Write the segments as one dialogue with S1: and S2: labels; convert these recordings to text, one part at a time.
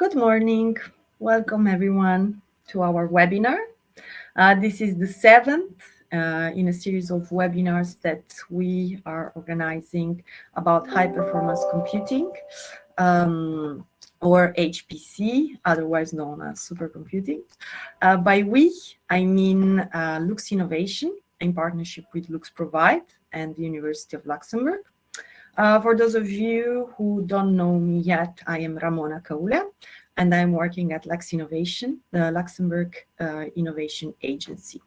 S1: Good morning. Welcome everyone to our webinar. This is the seventh in a series of webinars that we are organizing about high performance computing, or HPC, otherwise known as supercomputing. By we, I mean Lux Innovation in partnership with Lux Provide and the University of Luxembourg. For those of you who don't know me yet, I am Ramona Kaula, and I'm working at Lux Innovation, the Luxembourg Innovation Agency.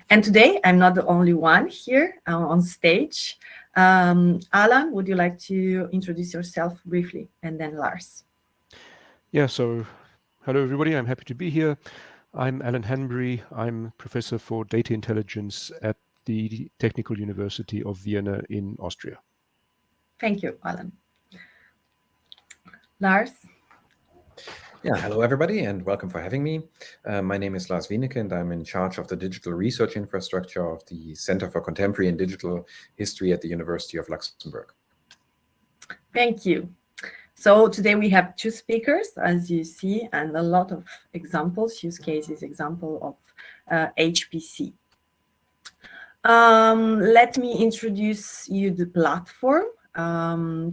S1: And today, I'm not the only one here on stage. Allan, would you like to introduce yourself briefly, and then Lars?
S2: Yeah, so hello everybody, I'm happy to be here. I'm Allan Hanbury. I'm Professor for Data Intelligence at the Technical University of Vienna in Austria.
S1: Thank you, Allan. Lars?
S3: Yeah, hello everybody and welcome for having me. My name is Lars Wieneke and I'm in charge of the digital research infrastructure of the Center for Contemporary and Digital History at the University of Luxembourg.
S1: Thank you. So today we have two speakers, as you see, and a lot of examples, use cases, example of HPC. Let me introduce you the platform.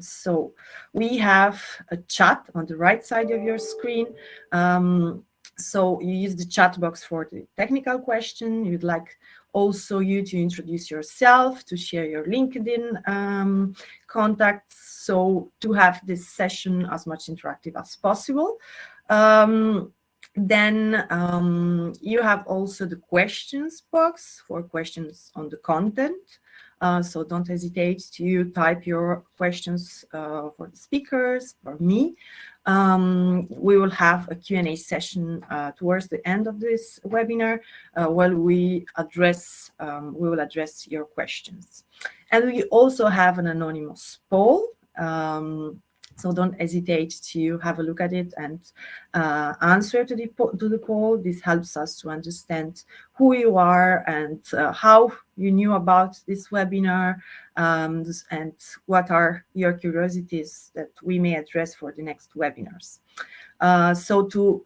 S1: So we have a chat on the right side of your screen. So you use the chat box for the technical question. You'd like also you to introduce yourself, to share your LinkedIn contacts, so to have this session as much interactive as possible. Then you have also the questions box for questions on the content. So don't hesitate to type your questions for the speakers, for me. We will have a Q&A session towards the end of this webinar while we will address your questions. And we also have an anonymous poll. So don't hesitate to have a look at it and answer to the poll. This helps us to understand who you are and how you knew about this webinar, and what are your curiosities that we may address for the next webinars. So to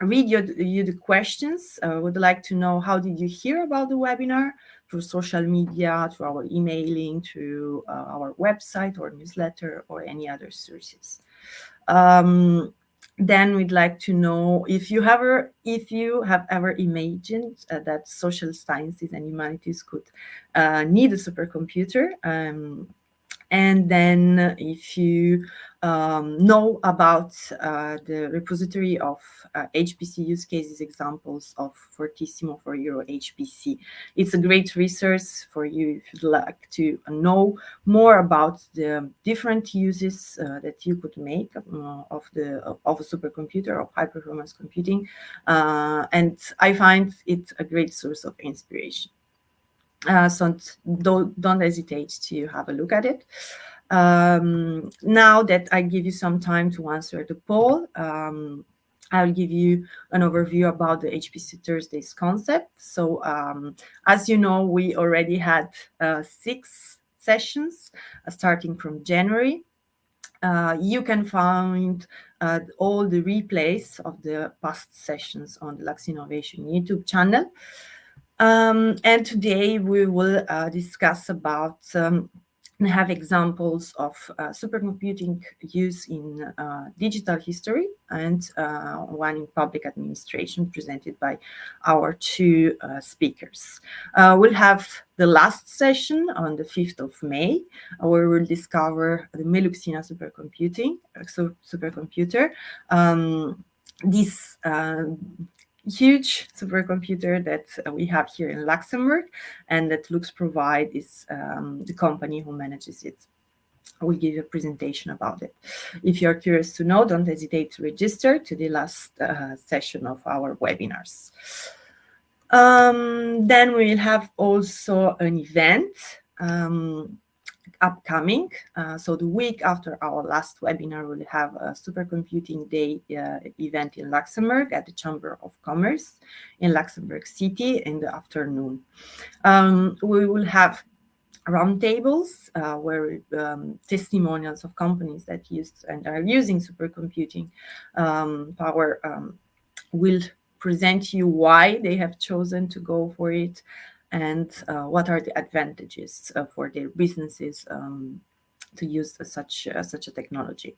S1: read you the questions, I would like to know, how did you hear about the webinar? Through social media, through our emailing, through our website or newsletter, or any other sources. Then we'd like to know if you have ever imagined that social sciences and humanities could need a supercomputer. And then if you know about the repository of HPC use cases examples of Fortissimo for Euro HPC. It's a great resource for you if you'd like to know more about the different uses that you could make of a supercomputer, of high performance computing. And I find it a great source of inspiration. So don't hesitate to have a look at it. Now that I give you some time to answer the poll, I'll give you an overview about the HPC Thursdays concept. So as you know, we already had 6 sessions starting from January. You can find all the replays of the past sessions on the Lux Innovation YouTube channel. And today we will discuss about and have examples of supercomputing use in digital history, and one in public administration presented by our 2 speakers. We'll have the last session on the 5th of May, where we'll discover the Meluxina supercomputer. This huge supercomputer that we have here in Luxembourg, and that Lux Provide is the company who manages it. I will give you a presentation about it. If you're curious to know, don't hesitate to register to the last session of our webinars. Then we will have also an event upcoming. So the week after our last webinar, we'll have a supercomputing day event in Luxembourg at the Chamber of Commerce in Luxembourg City in the afternoon. We will have roundtables where testimonials of companies that used and are using supercomputing power will present you why they have chosen to go for it and what are the advantages for their businesses to use such a technology.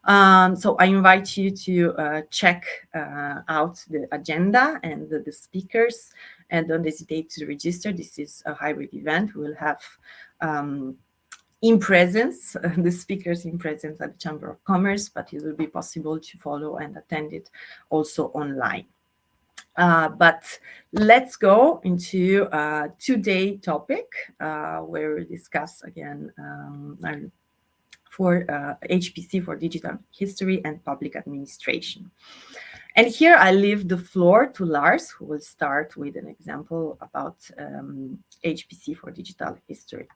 S1: So I invite you to check out the agenda and the speakers, and don't hesitate to register. This is a hybrid event. We will have in presence, the speakers in presence at the Chamber of Commerce, but it will be possible to follow and attend it also online. But let's go into today's topic, where we discuss again for HPC for digital history and public administration. And here I leave the floor to Lars, who will start with an example about HPC for digital history.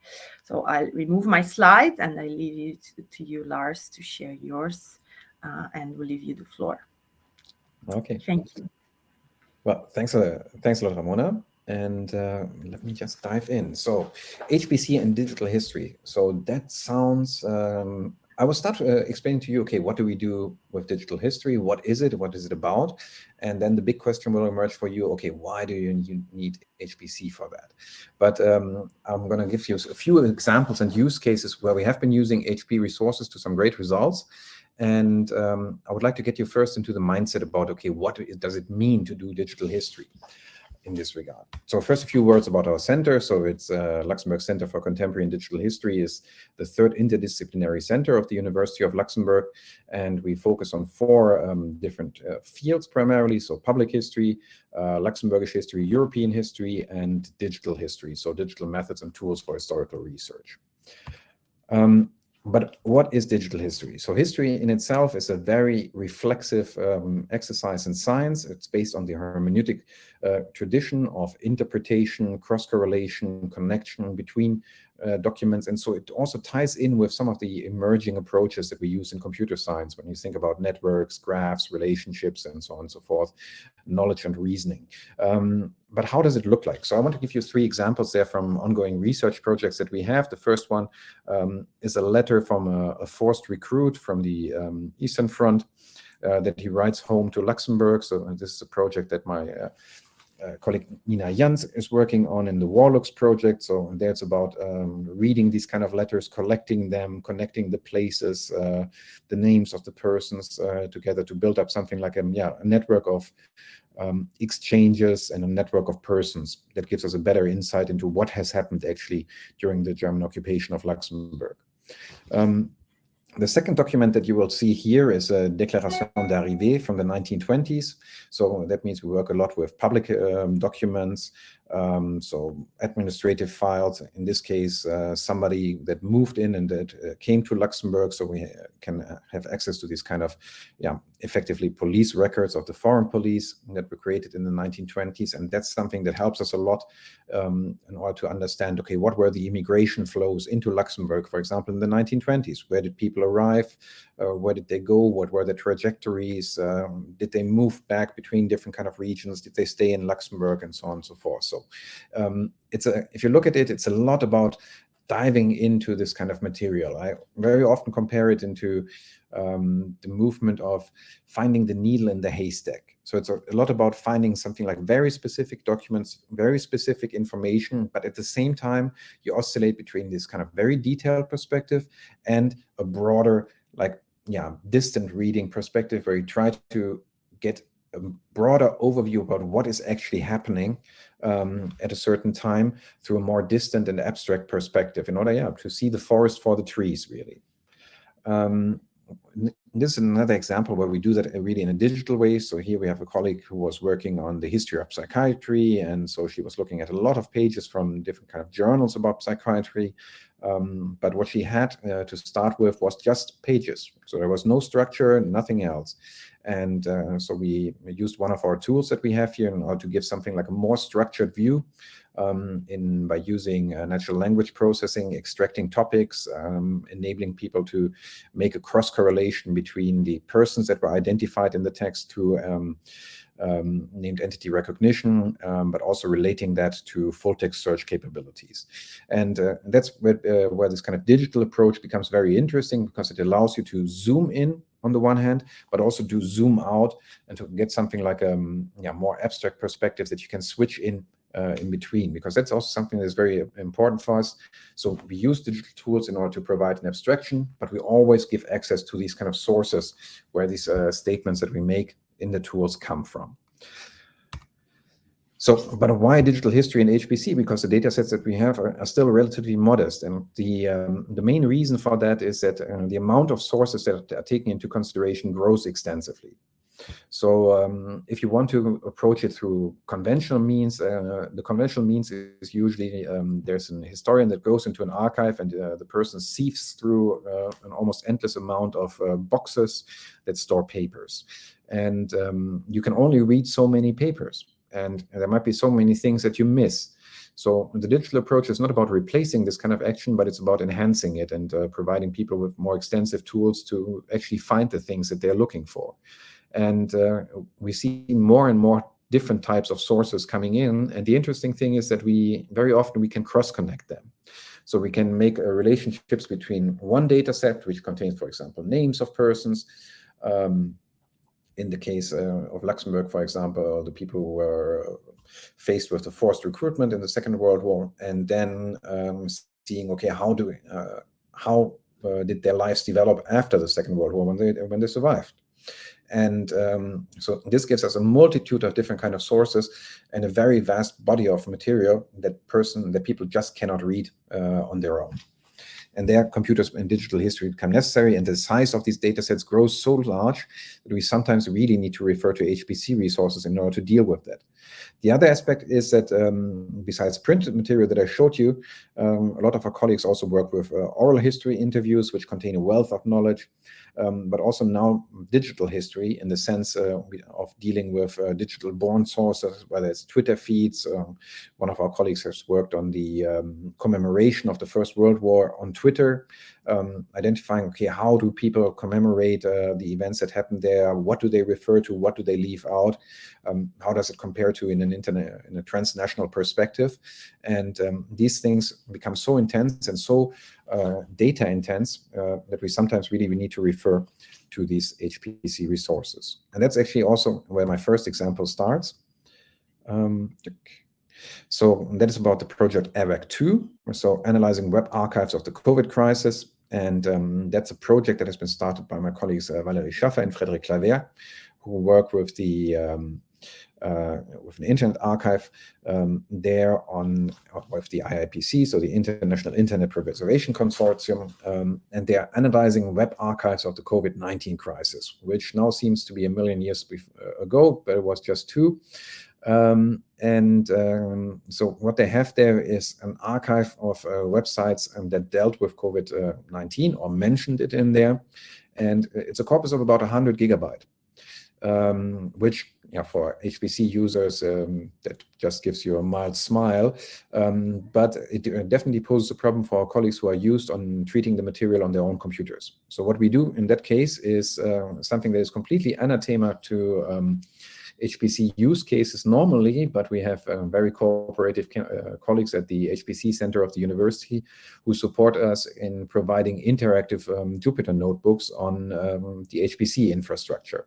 S1: So I'll remove my slides and I leave it to you, Lars, to share yours, and we'll leave you the floor.
S3: Okay.
S1: Thank you.
S3: Well, thanks a lot, Ramona. And let me just dive in. So HPC and digital history. So that sounds, I will start explaining to you, okay, what do we do with digital history? What is it? What is it about? And then the big question will emerge for you, okay, why do you need HPC for that? But I'm going to give you a few examples and use cases where we have been using HP resources to some great results. And I would like to get you first into the mindset about, okay, what does it mean to do digital history in this regard? So first, a few words about our center. So it's Luxembourg Centre for Contemporary and Digital History is the third interdisciplinary center of the University of Luxembourg. And we focus on four different fields primarily. So public history, Luxembourgish history, European history, and digital history. So digital methods and tools for historical research. But what is digital history? So history in itself is a very reflexive exercise in science. It's based on the hermeneutic tradition of interpretation, cross-correlation, connection between documents. And so it also ties in with some of the emerging approaches that we use in computer science when you think about networks, graphs, relationships, and so on and so forth, knowledge and reasoning. But how does it look like? So I want to give you three examples there from ongoing research projects that we have. The first one is a letter from a forced recruit from the Eastern Front that he writes home to Luxembourg. So this is a project that my colleague Nina Jans is working on in the Warlux project. So there it's about reading these kind of letters, collecting them, connecting the places, the names of the persons together to build up something like a network of exchanges and a network of persons that gives us a better insight into what has happened actually during the German occupation of Luxembourg. The second document that you will see here is a Déclaration d'Arrivée from the 1920s. So that means we work a lot with public documents, so administrative files. In this case, somebody that moved in and that came to Luxembourg, so we can have access to these kind of, effectively police records of the foreign police that were created in the 1920s. And that's something that helps us a lot in order to understand, okay, what were the immigration flows into Luxembourg, for example, in the 1920s? Where did people arrive? Where did they go? What were the trajectories? Did they move back between different kind of regions? Did they stay in Luxembourg, and so on and so forth? So if you look at it, it's a lot about diving into this kind of material. I very often compare it into the movement of finding the needle in the haystack. So it's a lot about finding something like very specific documents, very specific information, but at the same time, you oscillate between this kind of very detailed perspective and a broader, distant reading perspective, where you try to get a broader overview about what is actually happening at a certain time through a more distant and abstract perspective in order to see the forest for the trees, really. This is another example where we do that really in a digital way. So here we have a colleague who was working on the history of psychiatry, and so she was looking at a lot of pages from different kind of journals about psychiatry. But what she had to start with was just pages. So there was no structure, nothing else. And so we used one of our tools that we have here in order to give something like a more structured view by using natural language processing, extracting topics, enabling people to make a cross correlation between the persons that were identified in the text to named entity recognition, but also relating that to full text search capabilities. And that's where this kind of digital approach becomes very interesting, because it allows you to zoom in on the one hand, but also to zoom out and to get something like a more abstract perspective that you can switch in between, because that's also something that's very important for us. So we use digital tools in order to provide an abstraction, but we always give access to these kind of sources where these statements that we make in the tools come from. So, but why digital history and HPC? Because the data sets that we have are still relatively modest. And the main reason for that is that the amount of sources that are taken into consideration grows extensively. So if you want to approach it through conventional means, the conventional means is usually there's an historian that goes into an archive, and the person sieves through an almost endless amount of boxes that store papers. And you can only read so many papers, and there might be so many things that you miss. So the digital approach is not about replacing this kind of action, but it's about enhancing it and providing people with more extensive tools to actually find the things that they're looking for. And we see more and more different types of sources coming in. And the interesting thing is that very often we can cross-connect them. So we can make relationships between one data set, which contains, for example, names of persons. In the case of Luxembourg, for example, the people who were faced with the forced recruitment in the Second World War, and then seeing, okay, how did their lives develop after the Second World War when they survived? And so this gives us a multitude of different kind of sources and a very vast body of material that people just cannot read on their own. And there, computers and digital history become necessary, and the size of these data sets grows so large that we sometimes really need to refer to HPC resources in order to deal with that. The other aspect is that besides printed material that I showed you, a lot of our colleagues also work with oral history interviews, which contain a wealth of knowledge, but also now digital history in the sense of dealing with digital-born sources, whether it's Twitter feeds. One of our colleagues has worked on the commemoration of the First World War on Twitter, identifying, okay, how do people commemorate the events that happened there? What do they refer to? What do they leave out? How does it compare to in a transnational perspective? And these things become so intense and so data intense that we sometimes really need to refer to these HPC resources. And that's actually also where my first example starts. So that is about the project AVAC2, so analyzing web archives of the COVID crisis. And that's a project that has been started by my colleagues Valérie Schaffer and Frédéric Claver, who work with with an internet archive there with the IIPC, so the International Internet Preservation Consortium, and they are analyzing web archives of the COVID-19 crisis, which now seems to be 1 million years ago, but it was just 2. So what they have there is an archive of websites that dealt with COVID-19 or mentioned it in there, and it's a corpus of about 100 gigabyte. Which, for HPC users, that just gives you a mild smile. But it definitely poses a problem for our colleagues who are used on treating the material on their own computers. So what we do in that case is something that is completely anathema to HPC use cases normally, but we have very cooperative colleagues at the HPC Center of the university who support us in providing interactive Jupyter notebooks on the HPC infrastructure.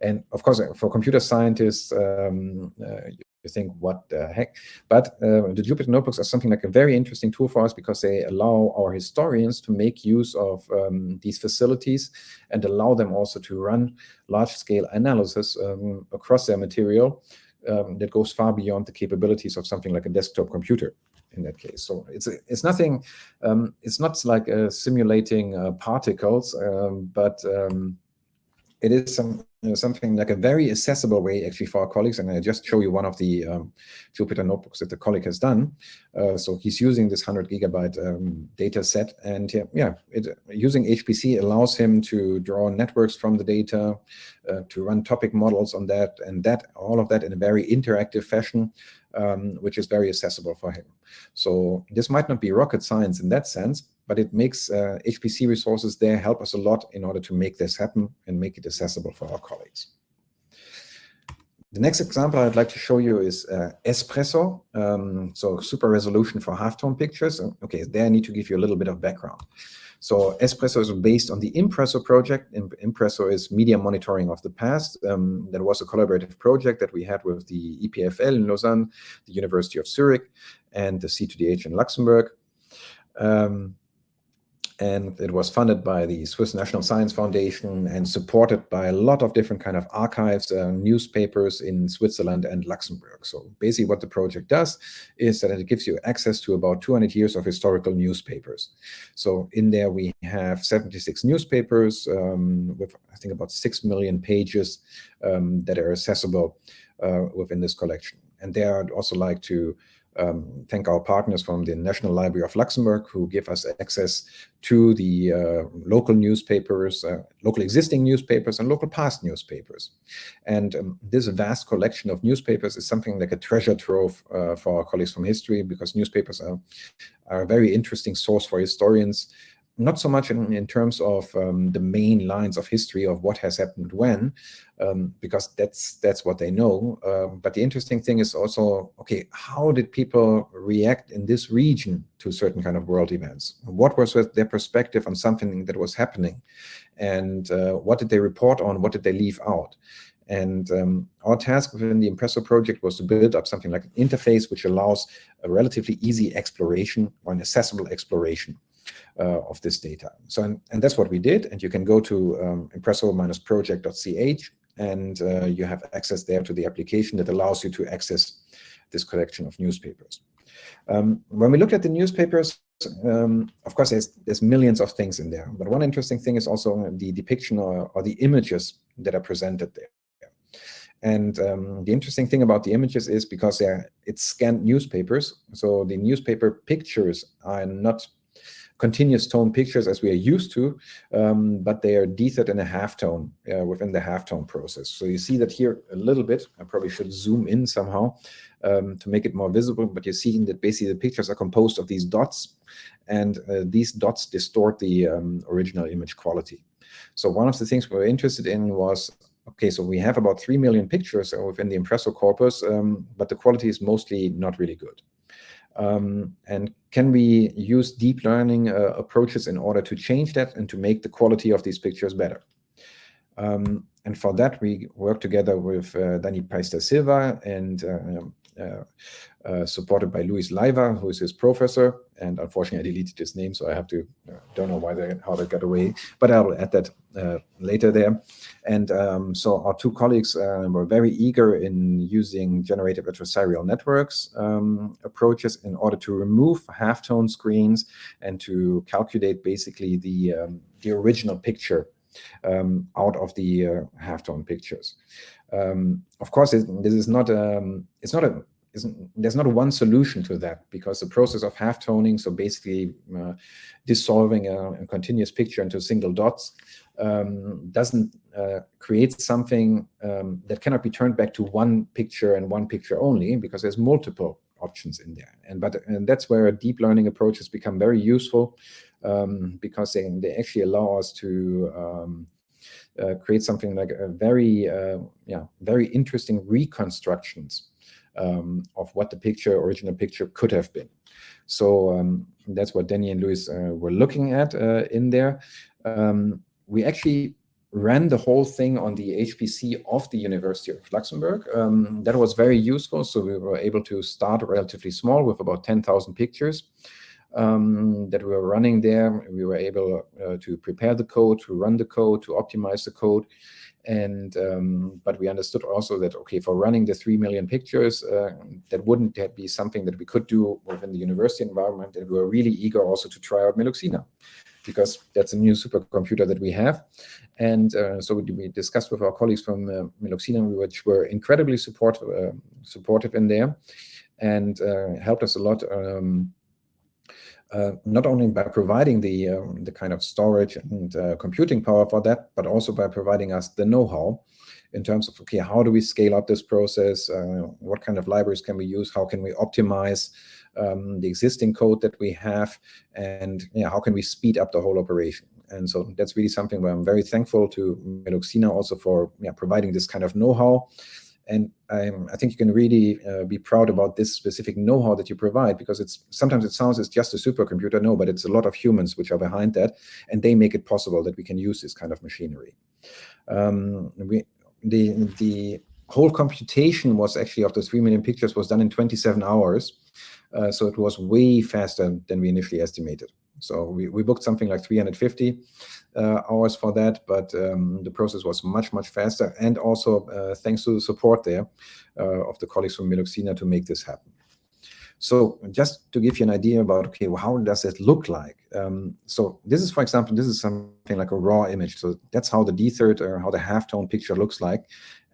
S3: And of course, for computer scientists, you think, what the heck? But the Jupyter notebooks are something like a very interesting tool for us because they allow our historians to make use of these facilities and allow them also to run large-scale analysis across their material that goes far beyond the capabilities of something like a desktop computer in that case. So it's nothing, it's not like simulating particles, but it is something like a very accessible way actually for our colleagues. And I just show you one of the Jupyter notebooks that the colleague has done. So he's using this 100 gigabyte data set, and using HPC allows him to draw networks from the data, to run topic models on that, and all of that in a very interactive fashion, which is very accessible for him. So this might not be rocket science in that sense, but it makes HPC resources there help us a lot in order to make this happen and make it accessible for our colleagues. The next example I'd like to show you is Espresso, so super resolution for halftone pictures. Okay, there I need to give you a little bit of background. So Espresso is based on the Impressor project. Impressor is media monitoring of the past. That was a collaborative project that we had with the EPFL in Lausanne, the University of Zurich, and the C2DH in Luxembourg. And it was funded by the Swiss National Science Foundation and supported by a lot of different kind of archives, newspapers in Switzerland and Luxembourg. So basically what the project does is that it gives you access to about 200 years of historical newspapers. So in there we have 76 newspapers with, I think, about 6 million pages that are accessible within this collection. And there I'd also like to thank our partners from the National Library of Luxembourg who give us access to the local newspapers, local existing newspapers and local past newspapers. And this vast collection of newspapers is something like a treasure trove for our colleagues from history, because newspapers are a very interesting source for historians, not so much in terms of the main lines of history of what has happened when, because that's what they know. But the interesting thing is also, okay, how did people react in this region to certain kind of world events? What was their perspective on something that was happening? And what did they report on? What did they leave out? And our task within the Impressor project was to build up something like an interface which allows a relatively easy exploration or an accessible exploration of this data. So, and that's what we did. And you can go to impressor-project.ch and you have access there to the application that allows you to access this collection of newspapers. When we look at the newspapers, of course, there's millions of things in there. But one interesting thing is also the depiction or the images that are presented there. And the interesting thing about the images is because it's scanned newspapers, so the newspaper pictures are not continuous tone pictures as we are used to, but they are dethered in a halftone within the halftone process. So you see that here a little bit. I probably should zoom in somehow to make it more visible, but you're seeing that basically the pictures are composed of these dots, and these dots distort the original image quality. So one of the things we were interested in was, okay, so we have about 3 million pictures within the Impressor corpus, but the quality is mostly not really good. And can we use deep learning approaches in order to change that and to make the quality of these pictures better? And for that, we work together with Dani Paista Silva and supported by Luis Leiva, who is his professor. And unfortunately, I deleted his name, so I have to, don't know how that got away, but I will add that later there. And so our two colleagues were very eager in using generative adversarial networks approaches in order to remove halftone screens and to calculate basically the original picture out of the halftone pictures. Of course, this is not there's not one solution to that, because the process of halftoning, so basically dissolving a continuous picture into single dots, doesn't create something that cannot be turned back to one picture and one picture only, because there's multiple options in there. And that's where deep learning approaches become very useful, because they actually allow us to create something like a very interesting reconstructions of what the original picture could have been. So that's what Danny and Luis were looking at in there. We actually ran the whole thing on the HPC of the University of Luxembourg. That was very useful. So we were able to start relatively small with about 10,000 pictures that we were running there. We were able to prepare the code, to run the code, to optimize the code. And but we understood also that, okay, for running the 3 million pictures, that wouldn't be something that we could do within the university environment. And we were really eager also to try out Meluxina, because that's a new supercomputer that we have. And so we discussed with our colleagues from Meluxina, which were incredibly supportive in there, and helped us a lot. Not only by providing the kind of storage and computing power for that, but also by providing us the know-how in terms of, okay, how do we scale up this process? What kind of libraries can we use? How can we optimize the existing code that we have? And how can we speed up the whole operation? And so that's really something where I'm very thankful to Meluxina also for providing this kind of know-how. And I think you can really be proud about this specific know-how that you provide, because sometimes it sounds it's just a supercomputer. No, but it's a lot of humans which are behind that, and they make it possible that we can use this kind of machinery. The whole computation was actually, of the 3 million pictures, was done in 27 hours. So it was way faster than we initially estimated. So we booked something like 350 hours for that, but the process was much, much faster. And also thanks to the support there of the colleagues from Meluxina to make this happen. So just to give you an idea about, okay, well, how does it look like? So this is, for example, this is something like a raw image. So that's how the D-third or how the halftone picture looks like.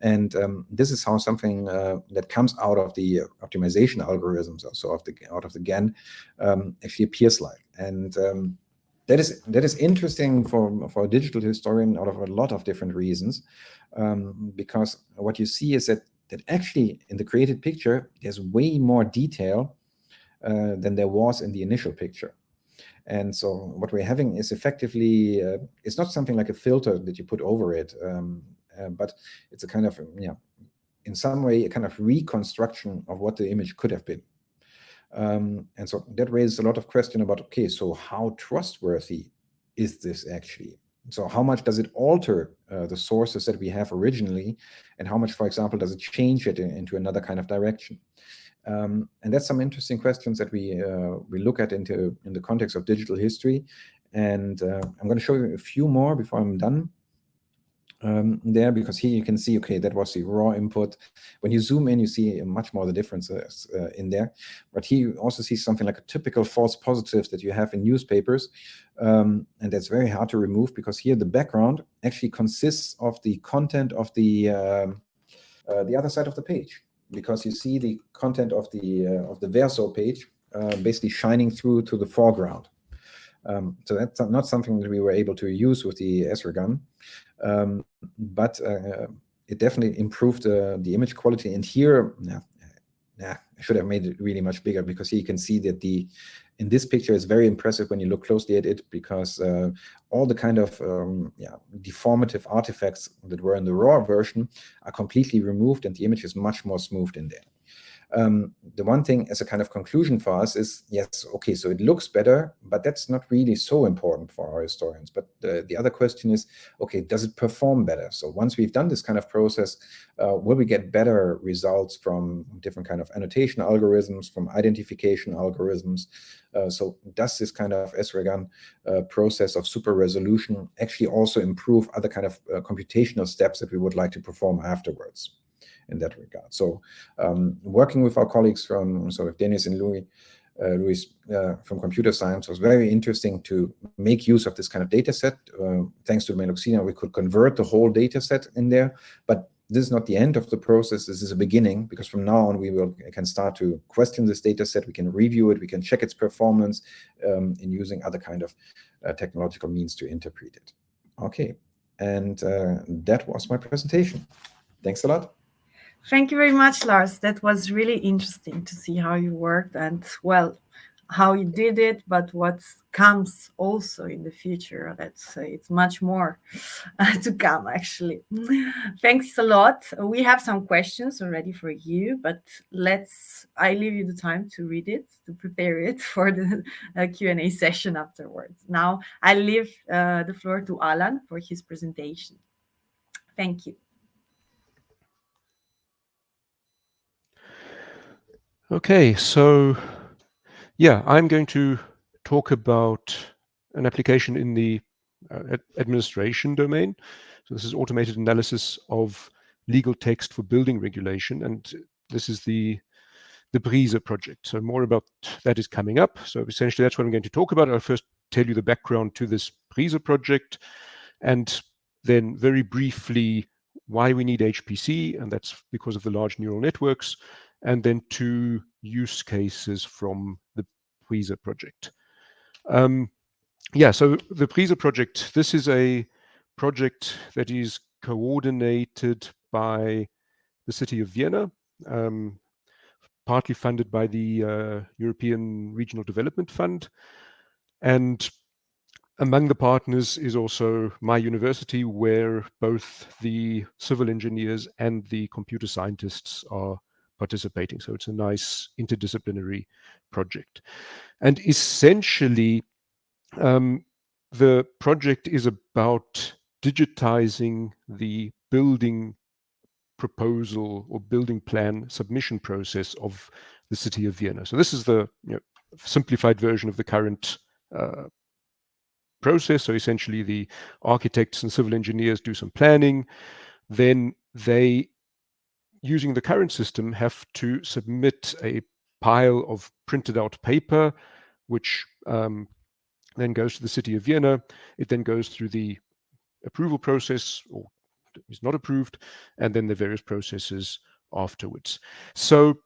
S3: And this is how something that comes out of the optimization algorithms, also out of the GAN, actually appears like. And that is interesting for a digital historian out of a lot of different reasons, because what you see is that actually in the created picture, there's way more detail than there was in the initial picture. And so what we're having is effectively, it's not something like a filter that you put over it, but it's a kind of, in some way, a kind of reconstruction of what the image could have been. And so that raises a lot of question about, okay, so how trustworthy is this actually? So how much does it alter the sources that we have originally, and how much, for example, does it change it into another kind of direction? And that's some interesting questions that we look at in the context of digital history. And I'm going to show you a few more before I'm done. There, because here you can see, okay, that was the raw input. When you zoom in, you see much more the differences in there. But here you also see something like a typical false positive that you have in newspapers. And that's very hard to remove, because here the background actually consists of the content of the other side of the page, because you see the content of the verso page basically shining through to the foreground. So that's not something that we were able to use with the Esra gun, but it definitely improved the image quality. And here, I should have made it really much bigger, because here you can see that in this picture is very impressive when you look closely at it, because all the kind of deformative artifacts that were in the raw version are completely removed, and the image is much more smooth in there. The one thing as a kind of conclusion for us is, yes, okay, so it looks better, but that's not really so important for our historians. But the other question is, okay, does it perform better? So once we've done this kind of process, will we get better results from different kind of annotation algorithms, from identification algorithms? So does this kind of SRAGAN process of super resolution actually also improve other kind of computational steps that we would like to perform afterwards in that regard? So working with our colleagues from, so with Dennis and Luis from computer science, was very interesting to make use of this kind of data set. Thanks to Meluxina, we could convert the whole data set in there, but this is not the end of the process. This is a beginning, because from now on we can start to question this data set. We can review it, we can check its performance in using other kind of technological means to interpret it. Okay, and that was my presentation. Thanks a lot.
S1: Thank you very much, Lars. That was really interesting to see how you worked and, well, how you did it, but what comes also in the future. That's it's much more to come, actually. Thanks a lot. We have some questions already for you, but I leave you the time to read it, to prepare it for the Q&A session afterwards. Now I leave the floor to Allan for his presentation. Thank you.
S2: Okay, so yeah, I'm going to talk about an application in the administration domain. So this is automated analysis of legal text for building regulation, and this is the BRISE project. So more about that is coming up. So essentially that's what I'm going to talk about. I'll first tell you the background to this BRISE project, and then very briefly why we need HPC, and that's because of the large neural networks, and then 2 use cases from the Preser project. So the Preser project, this is a project that is coordinated by the city of Vienna, partly funded by the European Regional Development Fund. And Among the partners is also my university, where both the civil engineers and the computer scientists are participating. So it's a nice interdisciplinary project. And essentially, the project is about digitizing the building proposal or building plan submission process of the city of Vienna. So this is the simplified version of the current process. So essentially the architects and civil engineers do some planning, then they, using the current system, have to submit a pile of printed out paper, which then goes to the city of Vienna. It then goes through the approval process, or is not approved, and then the various processes afterwards. So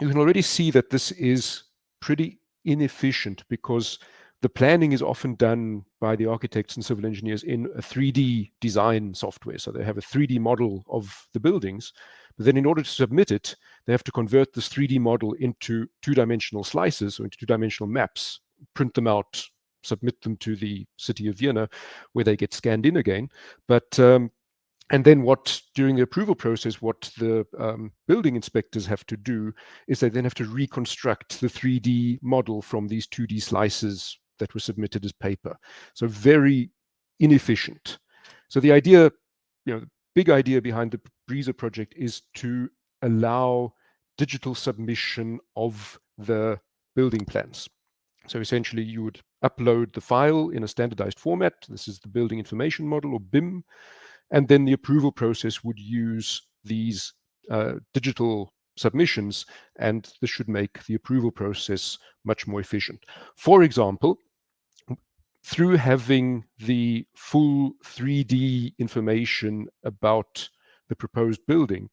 S2: you can already see that this is pretty inefficient, because the planning is often done by the architects and civil engineers in a 3D design software. So they have a 3D model of the buildings, but then in order to submit it, they have to convert this 3D model into two-dimensional slices or into two-dimensional maps, print them out, submit them to the city of Vienna, where they get scanned in again. But and then during the approval process, what the building inspectors have to do is they then have to reconstruct the 3D model from these 2D slices that were submitted as paper. So very inefficient. So the idea, the big idea behind the Preser project is to allow digital submission of the building plans. So essentially you would upload the file in a standardized format. This is the building information model, or BIM. And then the approval process would use these digital submissions, and this should make the approval process much more efficient. For example, through having the full 3D information about the proposed building,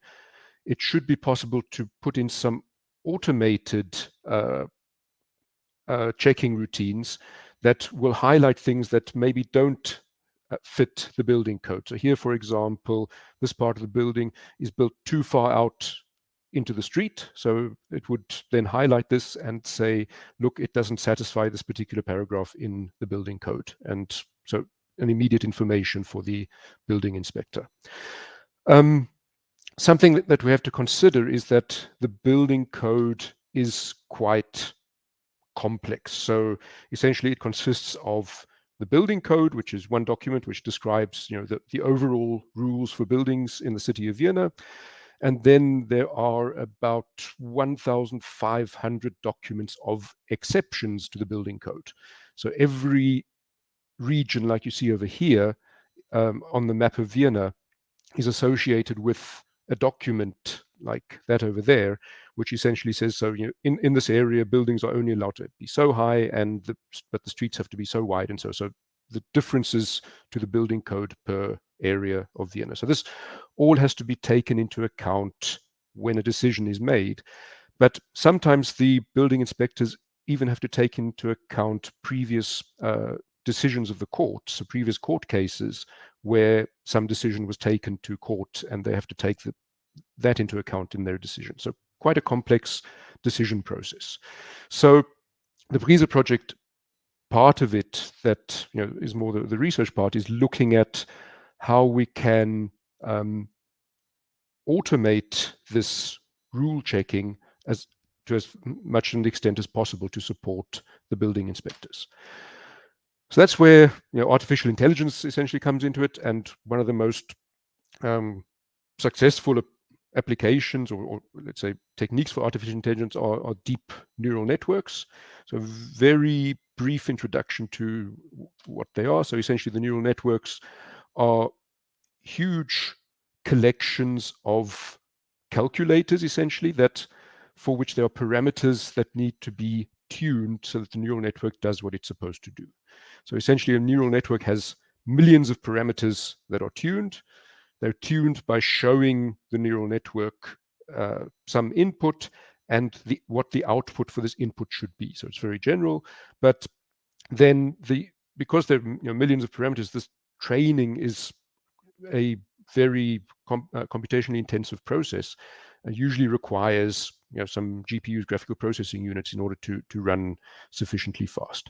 S2: it should be possible to put in some automated checking routines that will highlight things that maybe don't fit the building code. So here, for example, this part of the building is built too far out into the street. So it would then highlight this and say, look, it doesn't satisfy this particular paragraph in the building code. And so an immediate information for the building inspector. Something that we have to consider is that the building code is quite complex. So essentially it consists of the building code, which is one document which describes the overall rules for buildings in the city of Vienna. And then there are about 1,500 documents of exceptions to the building code. So every region, like you see over here on the map of Vienna, is associated with a document like that over there, which essentially says, so in this area, buildings are only allowed to be so high, but the streets have to be so wide, and so the differences to the building code per area of Vienna. So this all has to be taken into account when a decision is made. But sometimes the building inspectors even have to take into account previous decisions of the court, so previous court cases where some decision was taken to court, and they have to take that into account in their decision. So quite a complex decision process. So the Preser project, part of it that is more the research part, is looking at how we can automate this rule checking to as much an extent as possible to support the building inspectors. So that's where artificial intelligence essentially comes into it, and one of the most successful applications, or let's say techniques for artificial intelligence, are deep neural networks. So very brief introduction to what they are. So essentially the neural networks are huge collections of calculators, essentially, for which there are parameters that need to be tuned so that the neural network does what it's supposed to do. So essentially a neural network has millions of parameters that are tuned. They're tuned by showing the neural network some input and what the output for this input should be. So it's very general, but then because there are millions of parameters, this training is a very computationally intensive process, and usually requires some GPUs, graphical processing units, in order to run sufficiently fast.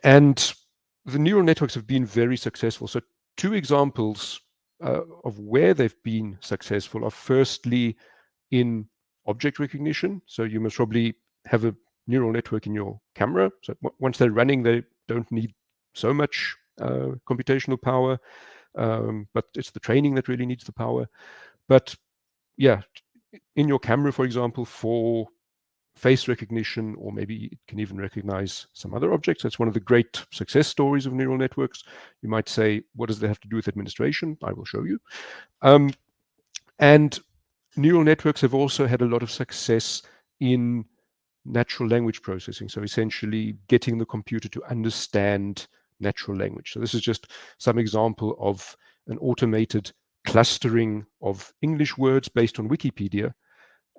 S2: And the neural networks have been very successful. So 2 examples of where they've been successful are firstly in object recognition. So you must probably have a neural network in your camera. So once they're running, they don't need so much computational power, but it's the training that really needs the power. But yeah, in your camera, for example, for face recognition, or maybe it can even recognize some other objects. That's one of the great success stories of neural networks. You might say, what does that have to do with administration? I will show you. And neural networks have also had a lot of success in natural language processing. So essentially getting the computer to understand natural language. So this is just some example of an automated clustering of English words based on Wikipedia.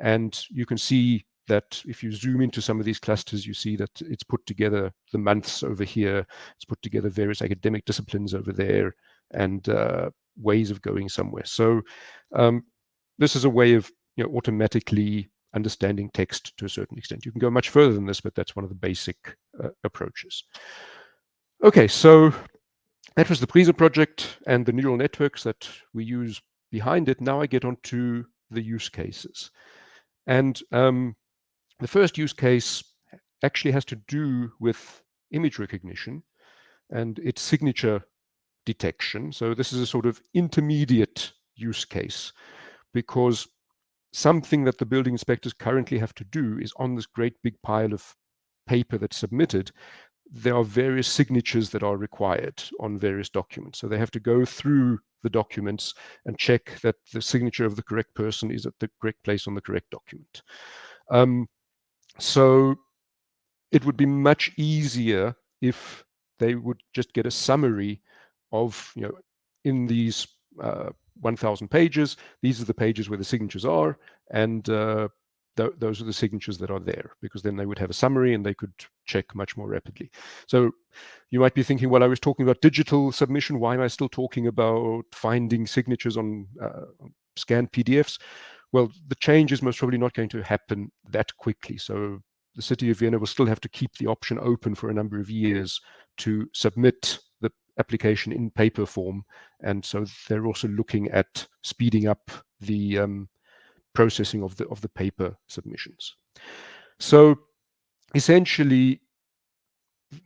S2: And you can see that if you zoom into some of these clusters, you see that it's put together the months over here, it's put together various academic disciplines over there, and ways of going somewhere. So this is a way of automatically understanding text to a certain extent. You can go much further than this, but that's one of the basic approaches. Okay, so that was the Preser project and the neural networks that we use behind it. Now I get on to the use cases. And the first use case actually has to do with image recognition and its signature detection. So this is a sort of intermediate use case, because something that the building inspectors currently have to do is, on this great big pile of paper that's submitted, there are various signatures that are required on various documents. So they have to go through the documents and check that the signature of the correct person is at the correct place on the correct document. So it would be much easier if they would just get a summary of, in these 1,000 pages, these are the pages where the signatures are, and those are the signatures that are there, because then they would have a summary and they could check much more rapidly. So you might be thinking, well, I was talking about digital submission. Why am I still talking about finding signatures on scanned PDFs? Well, the change is most probably not going to happen that quickly. So the city of Vienna will still have to keep the option open for a number of years to submit the application in paper form. And so they're also looking at speeding up the processing of the paper submissions. So essentially,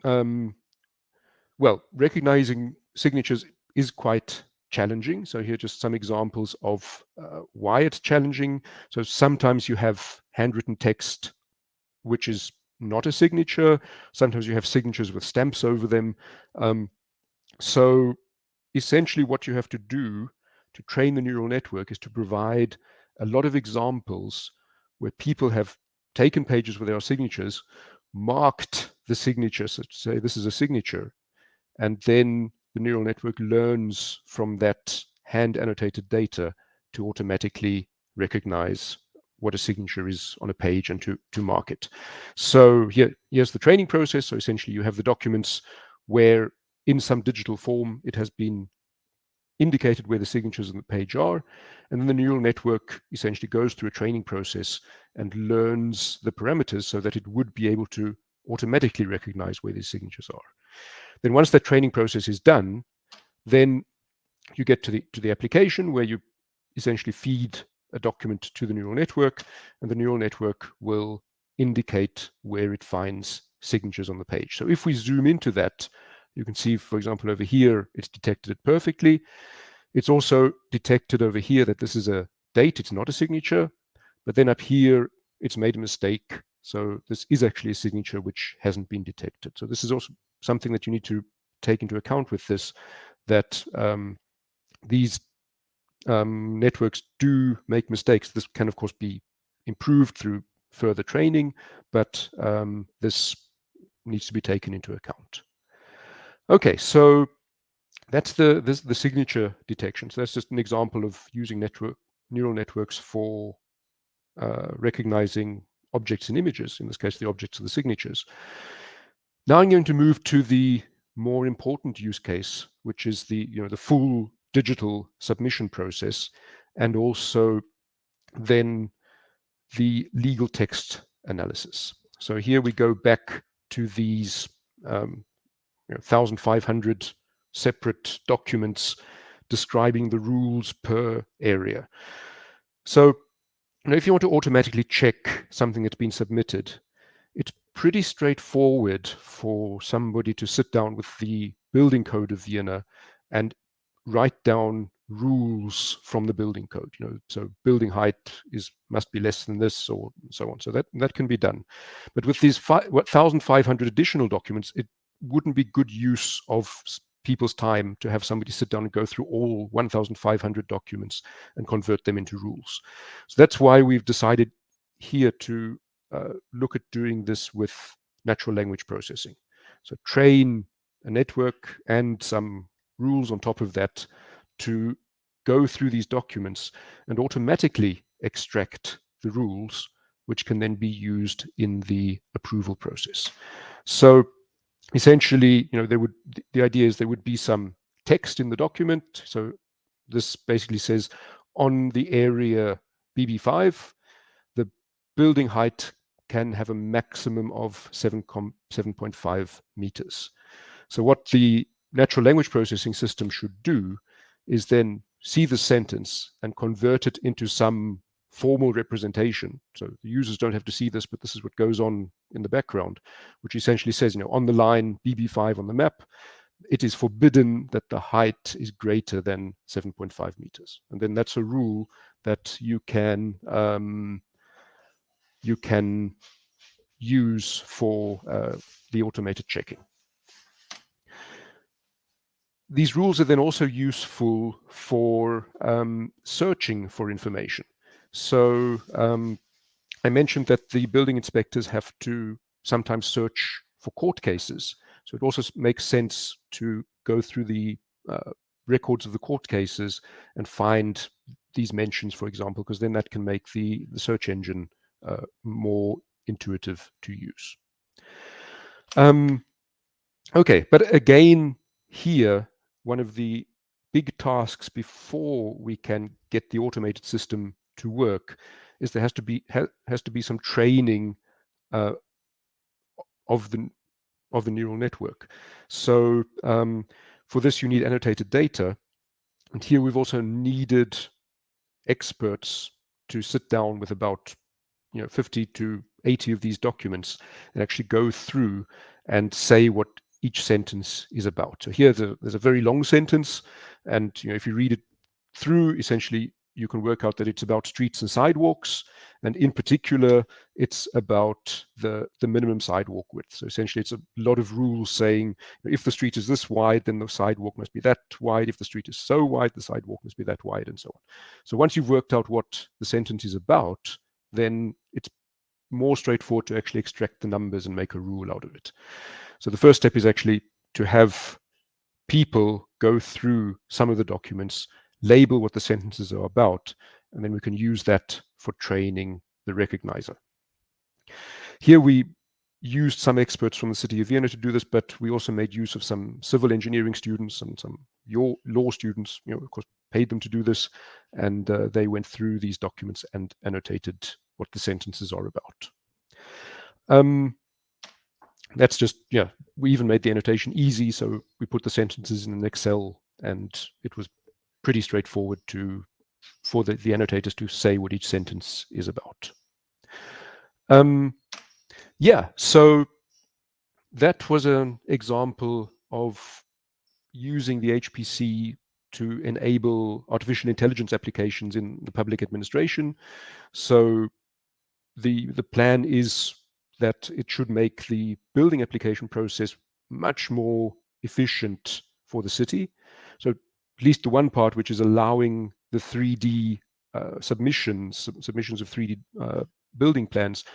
S2: well, recognizing signatures is quite challenging. So here are just some examples of why it's challenging. So sometimes you have handwritten text which is not a signature. Sometimes you have signatures with stamps over them. So essentially what you have to do to train the neural network is to provide a lot of examples where people have taken pages where there are signatures, marked the signature, so to say this is a signature, and then the neural network learns from that hand annotated data to automatically recognize what a signature is on a page and to mark it. So here's the training process. So essentially you have the documents where in some digital form it has been indicated where the signatures on the page are, and then the neural network essentially goes through a training process and learns the parameters so that it would be able to automatically recognize where these signatures are. Then once that training process is done, then you get to the application where you essentially feed a document to the neural network, and the neural network will indicate where it finds signatures on the page. So if we zoom into that, you can see, for example, over here, it's detected it perfectly. It's also detected over here that this is a date, it's not a signature, but then up here, it's made a mistake. So this is actually a signature which hasn't been detected. So this is also something that you need to take into account with this, that these networks do make mistakes. This can, of course, be improved through further training, but this needs to be taken into account. Okay, so that's the signature detection. So that's just an example of using neural networks for recognizing objects and images. In this case, the objects are the signatures. Now I'm going to move to the more important use case, which is the full digital submission process, and also then the legal text analysis. So here we go back to these 1,500 separate documents describing the rules per area. So if you want to automatically check something that's been submitted, it's pretty straightforward for somebody to sit down with the building code of Vienna and write down rules from the building code. So building height must be less than this, or so on. So that can be done. But with these 1,500 additional documents, it wouldn't be good use of people's time to have somebody sit down and go through all 1,500 documents and convert them into rules. So that's why we've decided here to look at doing this with natural language processing. So train a network and some rules on top of that to go through these documents and automatically extract the rules, which can then be used in the approval process. So essentially, the idea is there would be some text in the document. So this basically says on the area BB5, the building height can have a maximum of 7.5 meters. So what the natural language processing system should do is then see the sentence and convert it into some formal representation. So the users don't have to see this, but this is what goes on in the background, which essentially says, on the line BB5 on the map, it is forbidden that the height is greater than 7.5 meters. And then that's a rule that you can use for the automated checking. These rules are then also useful for searching for information. So I mentioned that the building inspectors have to sometimes search for court cases. So it also makes sense to go through the records of the court cases and find these mentions, for example, because then that can make the search engine more intuitive to use. Okay, but again, here, one of the big tasks before we can get the automated system to work is there has to be some training of the neural network. So for this, you need annotated data, and here we've also needed experts to sit down with about 50 to 80 of these documents and actually go through and say what each sentence is about. So here there's a very long sentence, and if you read it through, essentially you can work out that it's about streets and sidewalks, and in particular it's about the minimum sidewalk width. So essentially it's a lot of rules saying if the street is this wide, then the sidewalk must be that wide. If the street is so wide, the sidewalk must be that wide, and so on. So once you've worked out what the sentence is about, then it's more straightforward to actually extract the numbers and make a rule out of it. So the first step is actually to have people go through some of the documents, label what the sentences are about, and then we can use that for training the recognizer. Here we used some experts from the city of Vienna to do this, but we also made use of some civil engineering students and some law students, of course, paid them to do this, and they went through these documents and annotated what the sentences are about. That's just, we even made the annotation easy. So we put the sentences in an Excel, and it was pretty straightforward for the annotators to say what each sentence is about. So that was an example of using the HPC to enable artificial intelligence applications in the public administration. So the plan is that it should make the building application process much more efficient for the city. So at least the one part which is allowing the 3D submissions of 3D building plans,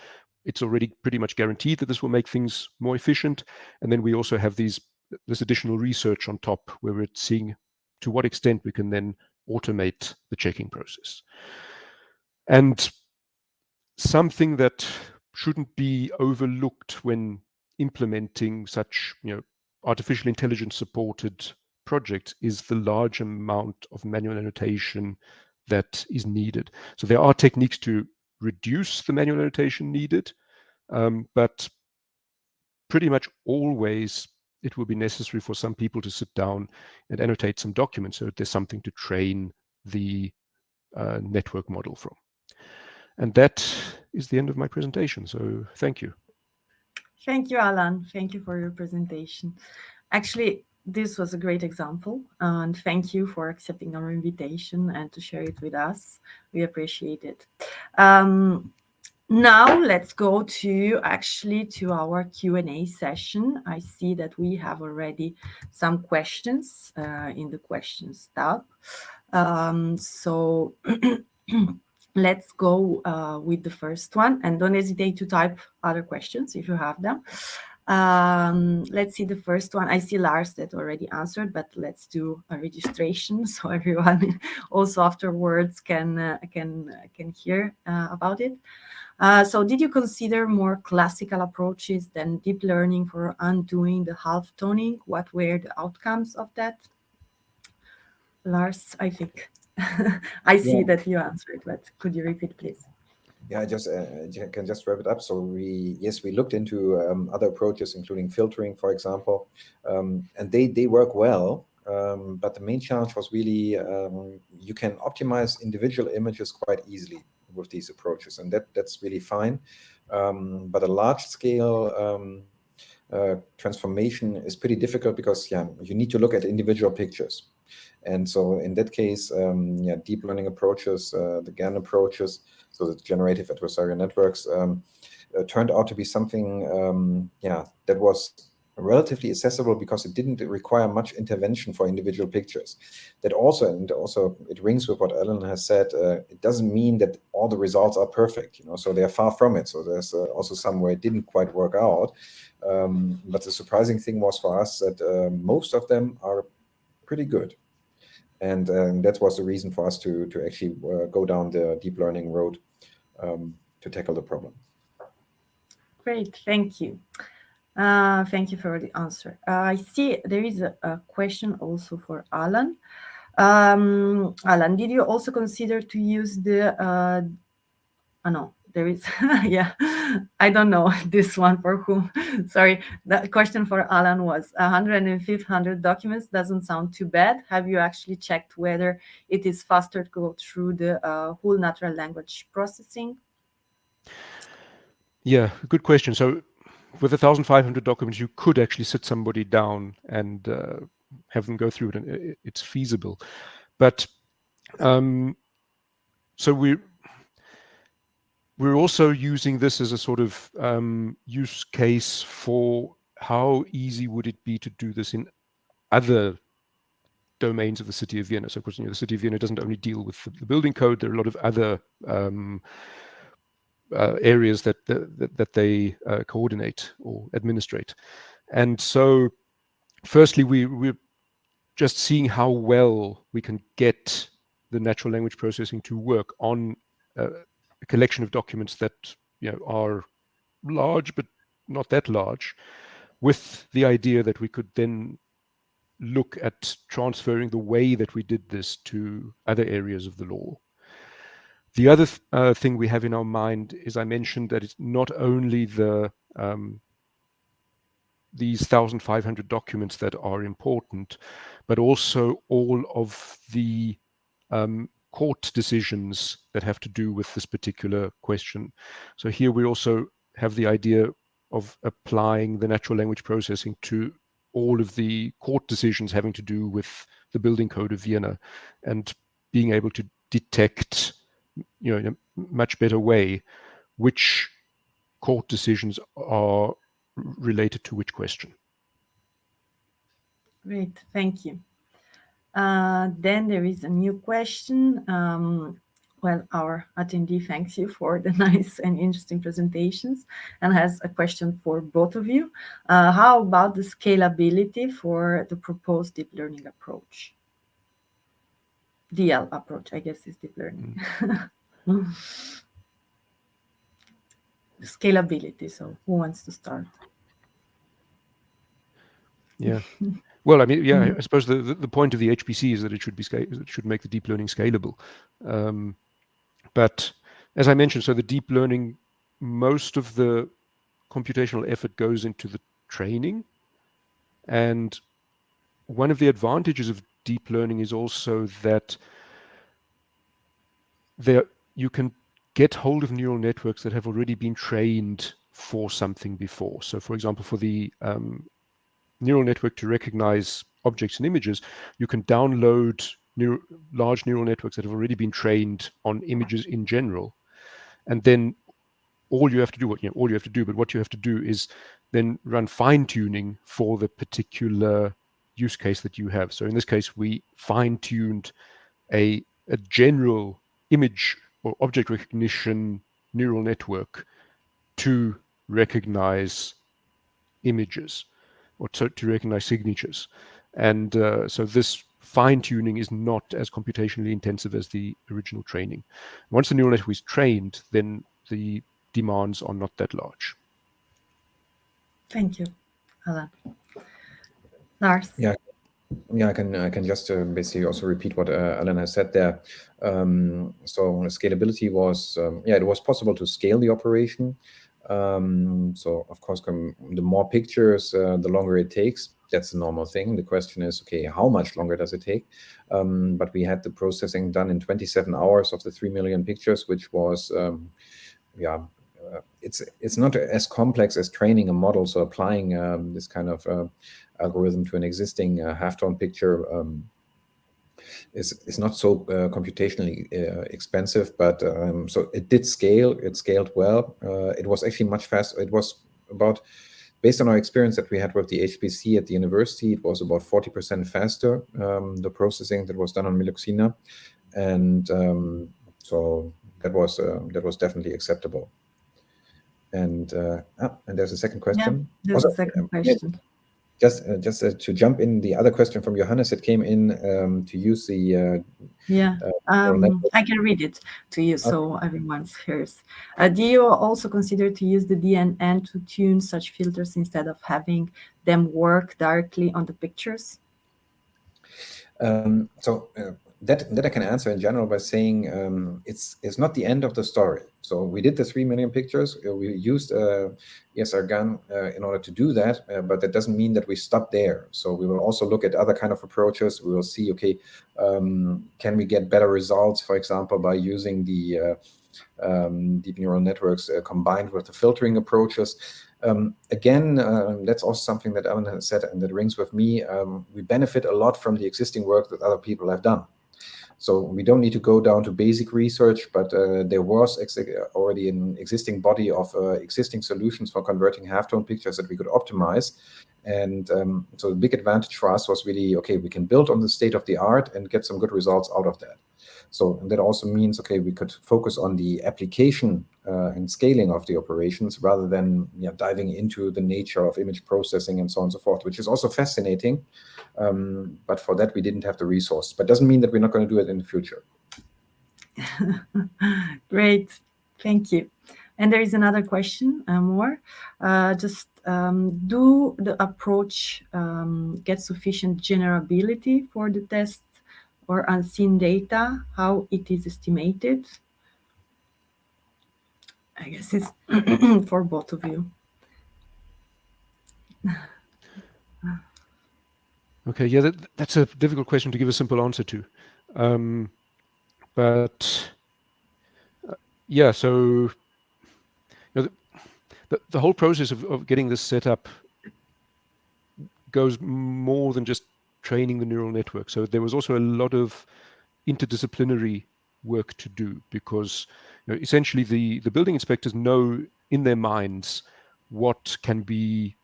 S2: it's already pretty much guaranteed that this will make things more efficient. And then we also have this additional research on top where we're seeing to what extent we can then automate the checking process. And something that shouldn't be overlooked when implementing such artificial intelligence supported projects is the large amount of manual annotation that is needed. So there are techniques to reduce the manual annotation needed, but pretty much always it will be necessary for some people to sit down and annotate some documents so that there's something to train the network model from. And that is the end of my presentation. So thank you.
S1: Thank you, Allan. Thank you for your presentation. Actually, this was a great example, and thank you for accepting our invitation and to share it with us. We appreciate it. Now let's go to our Q&A session. I see that we have already some questions in the questions tab. So let's go with the first one, and don't hesitate to type other questions if you have them. Let's see the first one. I see Lars that already answered, but let's do a registration so everyone also afterwards can hear about it. So did you consider more classical approaches than deep learning for undoing the half toning? What were the outcomes of that? Lars, I think I see that you answered, but could you repeat, please?
S3: Yeah, I can just wrap it up. So we looked into other approaches, including filtering, for example, and they work well. But the main challenge was really you can optimize individual images quite easily with these approaches, and that's really fine. But a large scale transformation is pretty difficult because you need to look at individual pictures. And so in that case, deep learning approaches, the GAN approaches, so the generative adversarial networks, turned out to be something that was relatively accessible because it didn't require much intervention for individual pictures. That also it rings with what Allan has said. It doesn't mean that all the results are perfect, so they're far from it. So there's also some where it didn't quite work out. But the surprising thing was for us that most of them are pretty good. And that was the reason for us to actually go down the deep learning road to tackle the problem.
S1: Great, thank you. Thank you for the answer. I see there is a question also for Allan. Allan, did you also consider to use the, no, there is, I don't know this one for whom. Sorry, the question for Allan was 100 documents doesn't sound too bad. Have you actually checked whether it is faster to go through the whole natural language processing?
S2: Yeah, good question. So with 1,500 documents, you could actually sit somebody down and have them go through it, and it's feasible. But so we're also using this as a sort of use case for how easy would it be to do this in other domains of the city of Vienna. So of course, the city of Vienna doesn't only deal with the building code. There are a lot of other areas that they coordinate or administrate. And so firstly, we're just seeing how well we can get the natural language processing to work on a collection of documents that are large but not that large, with the idea that we could then look at transferring the way that we did this to other areas of the law. The other thing we have in our mind is, I mentioned that it's not only these 1,500 documents that are important, but also all of the court decisions that have to do with this particular question. So here we also have the idea of applying the natural language processing to all of the court decisions having to do with the building code of Vienna, and being able to detect, in a much better way, which court decisions are related to which question.
S1: Great, thank you. Then there is a new question. Well, our attendee thanks you for the nice and interesting presentations and has a question for both of you. How about the scalability for the proposed deep learning approach? DL approach, I guess, is deep learning. The scalability, so who wants to start?
S2: Yeah. Well, I mean, I suppose the point of the HPC is that it should be it should make the deep learning scalable. But as I mentioned, so the deep learning, most of the computational effort goes into the training, And one of the advantages of deep learning is also that you can get hold of neural networks that have already been trained for something before. So for example, for the neural network to recognize objects and images, you can download large neural networks that have already been trained on images in general. And then all you have to do, what you have to do is then run fine-tuning for the particular use case that you have. So in this case, we fine-tuned a general image or object recognition neural network to recognize images or to recognize signatures. And so this fine-tuning is not as computationally intensive as the original training. Once the neural network is trained, then the demands are not that large.
S1: Thank you, Allan. Lars?
S3: Yeah, I can just basically also repeat what Allan has said there. So scalability was, it was possible to scale the operation. So of course, the more pictures, the longer it takes. That's a normal thing. The question is, okay, how much longer does it take? But we had the processing done in 27 hours of the 3 million pictures, which was, it's not as complex as training a model. So applying this kind of algorithm to an existing halftone picture is not so computationally expensive, but so it did scale. It scaled well. It was actually much faster. It was about, based on our experience that we had with the HPC at the university, it was about 40% faster, the processing that was done on Miluxina, and so that was definitely acceptable. And there's a second question.
S1: Yeah, there's a second question.
S3: Just to jump in, the other question from Johannes that came in to use the
S1: I can read it to you so everyone hears. Do you also consider to use the DNN to tune such filters instead of having them work directly on the pictures?
S3: That I can answer in general by saying it's not the end of the story. So we did the 3 million pictures. We used ESR GAN in order to do that, but that doesn't mean that we stop there. So we will also look at other kind of approaches. We will see, okay, can we get better results, for example, by using the deep neural networks combined with the filtering approaches. Again, that's also something that Allan has said and that rings with me. We benefit a lot from the existing work that other people have done. So we don't need to go down to basic research, but there was already an existing body of existing solutions for converting halftone pictures that we could optimize. And so the big advantage for us was really, okay, we can build on the state of the art and get some good results out of that. So that also means, okay, we could focus on the application and scaling of the operations rather than diving into the nature of image processing and so on and so forth, which is also fascinating. But for that, we didn't have the resource. But doesn't mean that we're not going to do it in the future.
S1: Great. Thank you. And there is another question more. Do the approach get sufficient generability for the test or unseen data? How it is estimated? I guess it's for both of you.
S2: Okay, yeah, that's a difficult question to give a simple answer to. Yeah, so the whole process of getting this set up goes more than just training the neural network. So there was also a lot of interdisciplinary work to do because essentially the building inspectors know in their minds what can be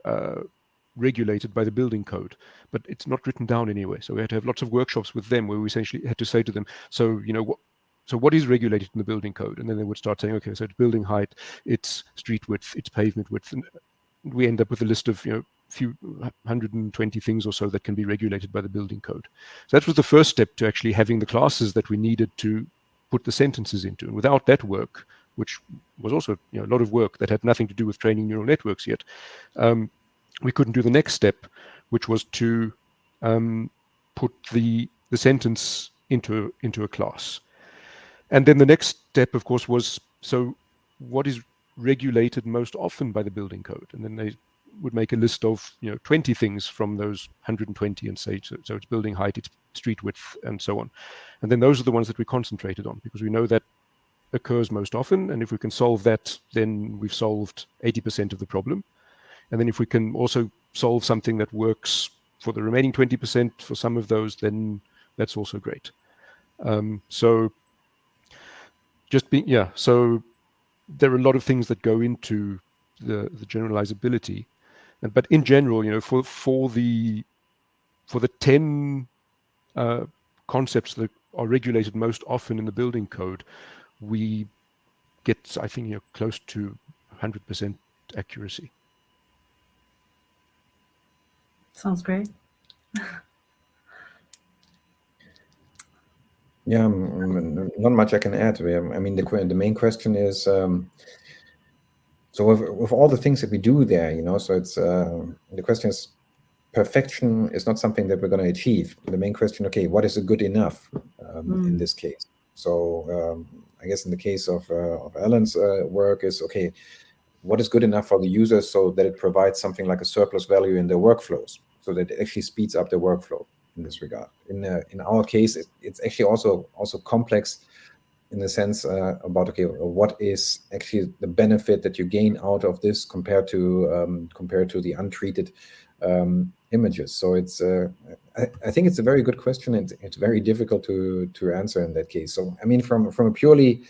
S2: regulated by the building code, but it's not written down anyway. So we had to have lots of workshops with them where we essentially had to say to them, so what is regulated in the building code? And then they would start saying, okay, so it's building height, it's street width, it's pavement width, and we end up with a list of few 120 things or so that can be regulated by the building code. So that was the first step to actually having the classes that we needed to put the sentences into. And without that work, which was also a lot of work that had nothing to do with training neural networks yet, we couldn't do the next step, which was to put the sentence into a class. And then the next step, of course, was, so what is regulated most often by the building code? And then would make a list of 20 things from those 120 and say, so it's building height, it's street width, and so on. And then those are the ones that we concentrated on, because we know that occurs most often. And if we can solve that, then we've solved 80% of the problem. And then if we can also solve something that works for the remaining 20% for some of those, then that's also great. So there are a lot of things that go into the generalizability, but in general, for the 10 concepts that are regulated most often in the building code, we get, I think, close to 100% accuracy.
S1: Sounds great.
S3: Yeah, not much I can add. I mean, the main question is, so with all the things that we do there, so it's the question is, perfection is not something that we're going to achieve. The main question, okay, what is a good enough in this case? So I guess in the case of Allan's work is, okay, what is good enough for the users so that it provides something like a surplus value in their workflows, so that it actually speeds up their workflow in this regard. In our case, it's actually also complex in the sense about, okay, what is actually the benefit that you gain out of this compared to the untreated images. So it's I think it's a very good question, and it's very difficult to answer in that case. So I mean, from a purely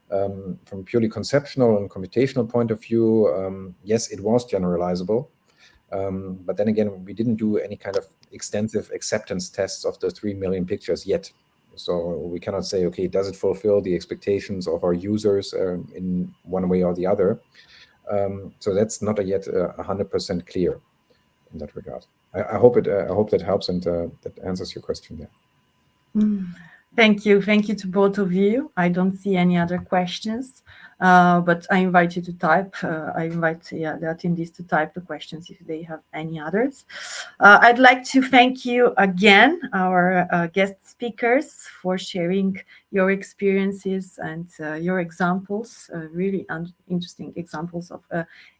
S3: conceptual and computational point of view, yes, it was generalizable. But then again, we didn't do any kind of extensive acceptance tests of the 3 million pictures yet. So we cannot say, okay, does it fulfill the expectations of our users in one way or the other? So that's not yet 100% clear in that regard. I hope that helps and that answers your question there.
S1: Thank you to both of you. I don't see any other questions, but I invite you to type. I invite the attendees to type the questions if they have any others. I'd like to thank you again, our guest speakers, for sharing your experiences and your examples, really interesting examples of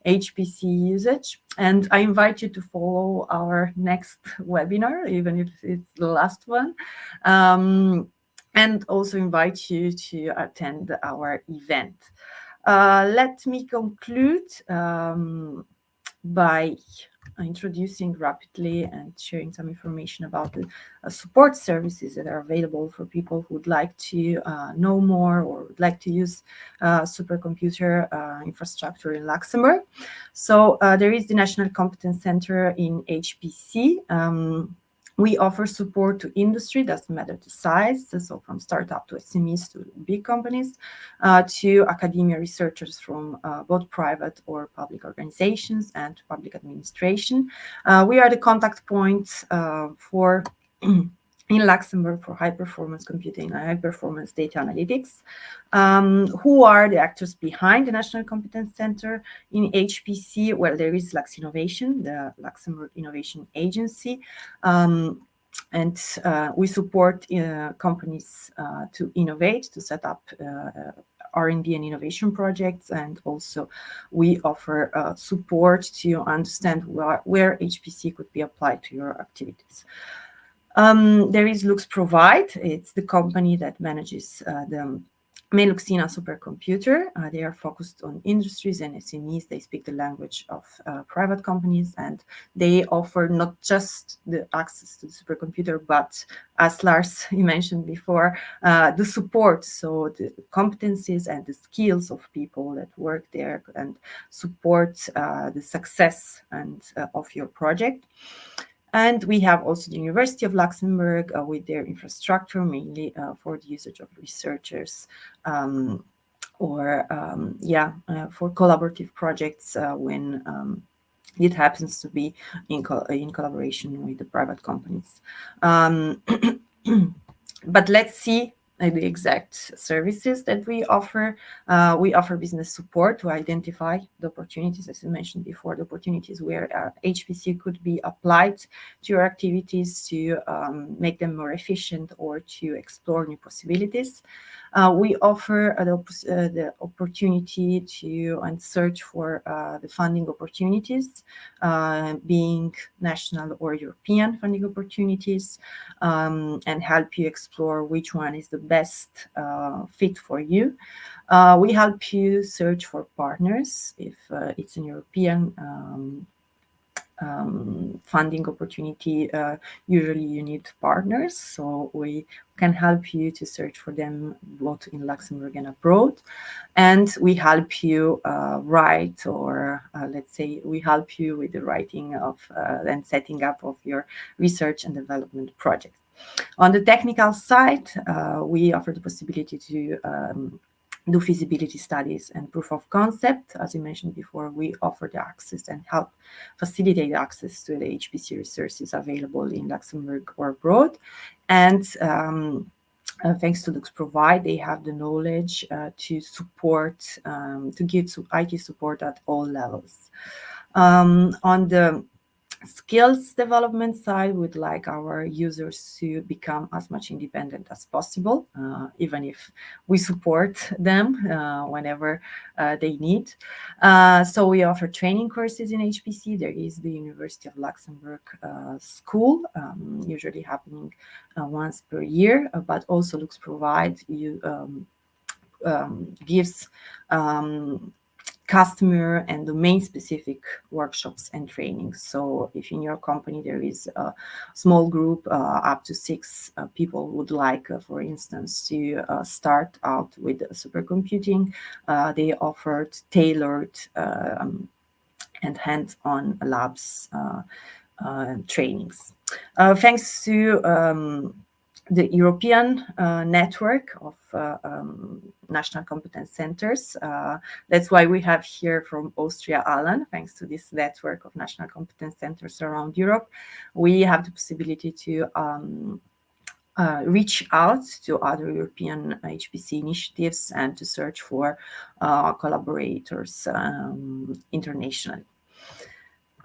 S1: HPC usage. And I invite you to follow our next webinar, even if it's the last one. And also invite you to attend our event. Let me conclude by introducing rapidly and sharing some information about the support services that are available for people who would like to know more or would like to use supercomputer infrastructure in Luxembourg. So there is the National Competence Center in HPC. We offer support to industry, doesn't matter the size, so from startup to SMEs to big companies, to academia researchers from both private or public organizations and public administration. We are the contact point for in Luxembourg for high-performance computing and high-performance data analytics. Who are the actors behind the National Competence Center in HPC? Well, there is Lux Innovation, the Luxembourg Innovation Agency, and we support companies to innovate, to set up R&D and innovation projects, and also we offer support to understand where HPC could be applied to your activities. There is Lux Provide. It's the company that manages the Meluxina supercomputer. They are focused on industries and SMEs. They speak the language of private companies, and they offer not just the access to the supercomputer, but as Lars you mentioned before, the support, so the competencies and the skills of people that work there and support the success and of your project. And we have also the University of Luxembourg with their infrastructure, mainly for the usage of researchers or for collaborative projects when it happens to be in collaboration with the private companies. But let's see the exact services that we offer. We offer business support to identify the opportunities, as I mentioned before, the opportunities where HPC could be applied to your activities to make them more efficient or to explore new possibilities. We offer the opportunity to and search for the funding opportunities, being national or European funding opportunities, and help you explore which one is the best fit for you. We help you search for partners if it's an European funding opportunity. Usually you need partners, so we can help you to search for them both in Luxembourg and abroad. And we help you write, or let's say we help you with the writing of and setting up of your research and development project. On the technical side, we offer the possibility to do feasibility studies and proof of concept. As I mentioned before, we offer the access and help facilitate access to the HPC resources available in Luxembourg or abroad. And thanks to LuxProvide, they have the knowledge to support, to give IT support at all levels. On the skills development side, we'd like our users to become as much independent as possible, even if we support them whenever they need. So we offer training courses in HPC. There is the University of Luxembourg school, usually happening once per year, but also LuxProvide gives customer and domain-specific workshops and trainings. So if in your company there is a small group, up to 6 people would like, for instance, to start out with supercomputing, they offered tailored and hands-on labs trainings. Thanks to the European network of national competence centers. That's why we have here from Austria, Allan. Thanks to this network of national competence centers around Europe, we have the possibility to reach out to other European HPC initiatives and to search for collaborators internationally.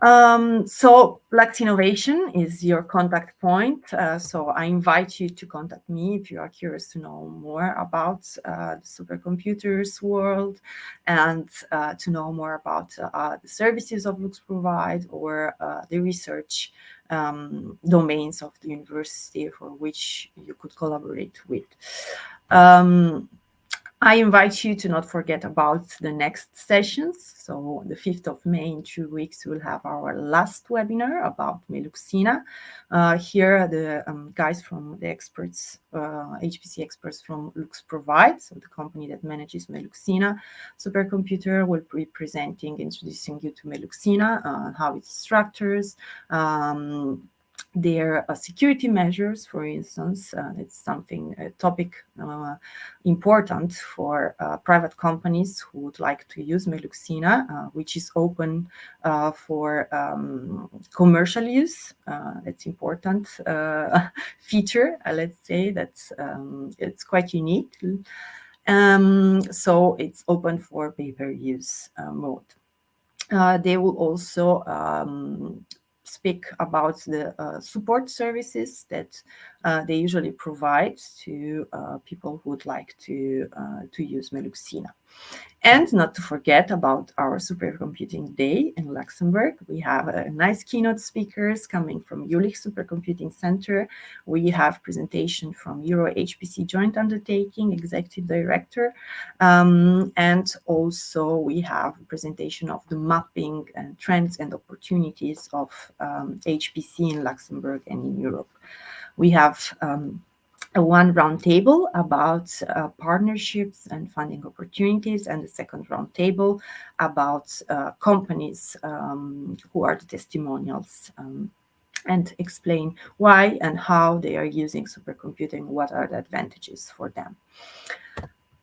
S1: So Lux Innovation is your contact point. So I invite you to contact me if you are curious to know more about the supercomputers world and to know more about the services of LuxProvide or the research domains of the university for which you could collaborate with. I invite you to not forget about the next sessions. So the 5th of May, in 2 weeks, we'll have our last webinar about Meluxina. Here, the guys from the experts, HPC experts from LuxProvide, so the company that manages Meluxina supercomputer, will be presenting, introducing you to Meluxina, how it's structures, their security measures, for instance. It's something, a topic important for private companies who would like to use Meluxina, which is open for commercial use. It's important feature, let's say, that's it's quite unique. So it's open for pay-per-use mode. They will also speak about the support services that they usually provide to people who would like to use Meluxina. And not to forget about our Supercomputing Day in Luxembourg. We have nice keynote speakers coming from Jülich Supercomputing Center. We have presentation from Euro HPC Joint Undertaking Executive Director. And also we have a presentation of the mapping and trends and opportunities of HPC in Luxembourg and in Europe. We have one roundtable about partnerships and funding opportunities, and the second roundtable about companies who are the testimonials and explain why and how they are using supercomputing, what are the advantages for them.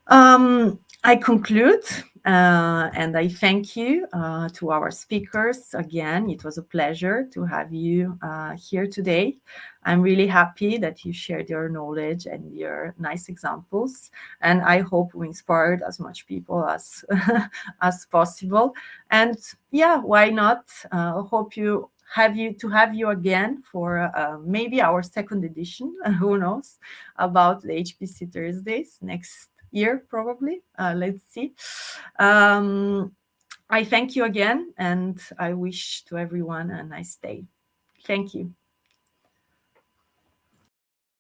S1: I conclude And I thank you to our speakers. Again, it was a pleasure to have you here today. I'm really happy that you shared your knowledge and your nice examples. And I hope we inspired as much people as, as possible. And yeah, why not? Hope to have you again for maybe our second edition, who knows, about the HPC Thursdays next year, probably. Let's see. I thank you again, and I wish to everyone a nice day. Thank you.